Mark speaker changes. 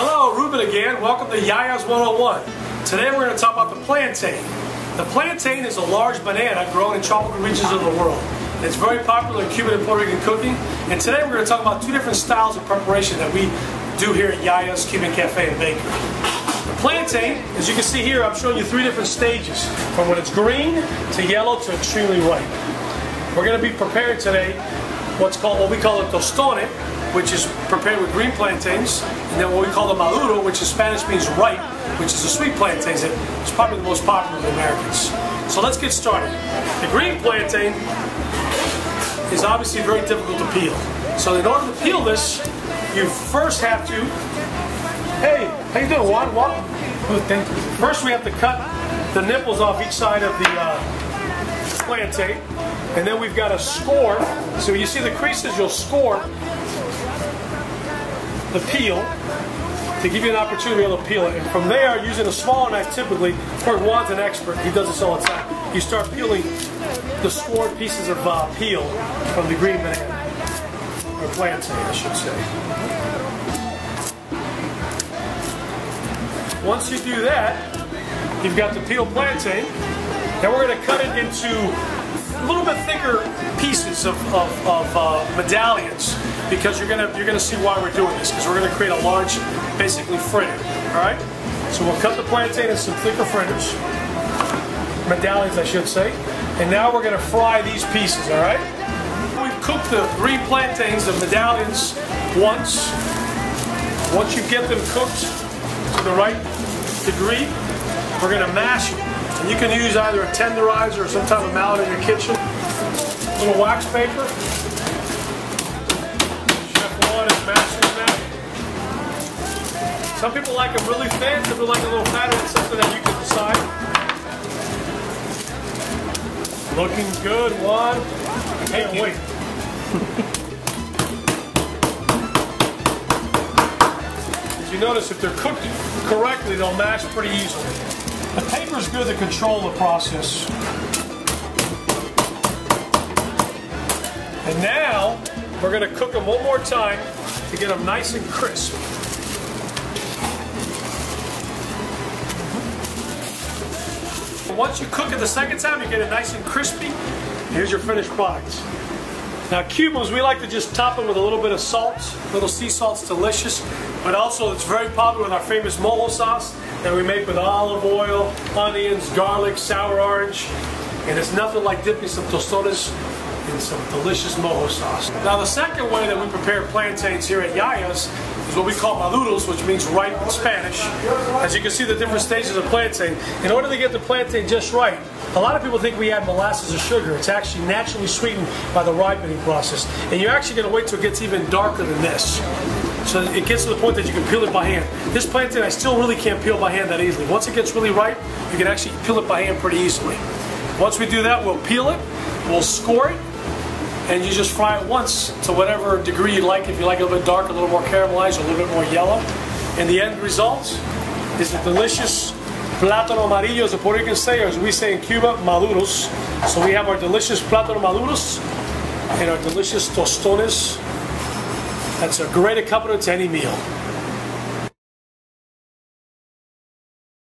Speaker 1: Hello, Ruben again. Welcome to YaYa's 101. Today we're going to talk about the plantain. The plantain is a large banana grown in tropical regions of the world. It's very popular in Cuban and Puerto Rican cooking. And today we're going to talk about two different styles of preparation that we do here at YaYa's Cuban Cafe and Bakery. The plantain, as you can see here, I'm showing you three different stages, from when it's green to yellow to extremely ripe. We're going to be preparing today what we call a tostone, which is prepared with green plantains, and then what we call the maduro, which in Spanish means ripe, which is a sweet plantain that is probably the most popular with Americans. So let's get started. The green plantain is obviously very difficult to peel. So in order to peel this, you first have to, hey, how you doing, Juan? Good, thank you. First we have to cut the nipples off each side of the plantain, and then we've got to score. So when you see the creases, you'll score the peel to give you an opportunity to be able to peel it. And from there, using a smaller knife typically, of course Juan's an expert, he does this all the time, you start peeling the scored pieces of peel from the green banana, or plantain I should say. Once you do that, you've got the peeled plantain. Then we're going to cut it into a little bit thicker pieces of medallions, because you're gonna see why we're doing this, because we're going to create a large, basically fritter. All right. So we'll cut the plantain in some thicker fritters, medallions I should say, and now we're going to fry these pieces. All right. We've cooked the green plantains, the medallions, once. Once you get them cooked to the right degree, we're going to mash them. And you can use either a tenderizer or some type of mallet in your kitchen. A little wax paper. Chef Juan is mashing them now. Some people like them really thin, some people like a little fatter. It's something that you can decide. Looking good, Juan. Can't wait. As you notice, if they're cooked correctly, they'll mash pretty easily. The paper is good to control the process. And now, we're going to cook them one more time to get them nice and crisp. Once you cook it the second time, you get it nice and crispy. Here's your finished product. Now Cubans, we like to just top it with a little bit of salt. Little sea salt's delicious, but also it's very popular with our famous mojo sauce that we make with olive oil, onions, garlic, sour orange, and it's nothing like dipping some tostones in some delicious mojo sauce. Now the second way that we prepare plantains here at YaYa's is what we call maduros, which means ripe in Spanish. As you can see the different stages of plantain. In order to get the plantain just right, a lot of people think we add molasses or sugar. It's actually naturally sweetened by the ripening process. And you're actually going to wait till it gets even darker than this. So it gets to the point that you can peel it by hand. This plantain I still really can't peel by hand that easily. Once it gets really ripe, you can actually peel it by hand pretty easily. Once we do that, we'll peel it, we'll score it, and you just fry it once to whatever degree you like. If you like it a little bit dark, a little more caramelized, or a little bit more yellow. And the end result is the delicious plátano amarillo, as the Puerto Ricans say, or as we say in Cuba, maduros. So we have our delicious plátano maduros and our delicious tostones. That's a great accompaniment to any meal.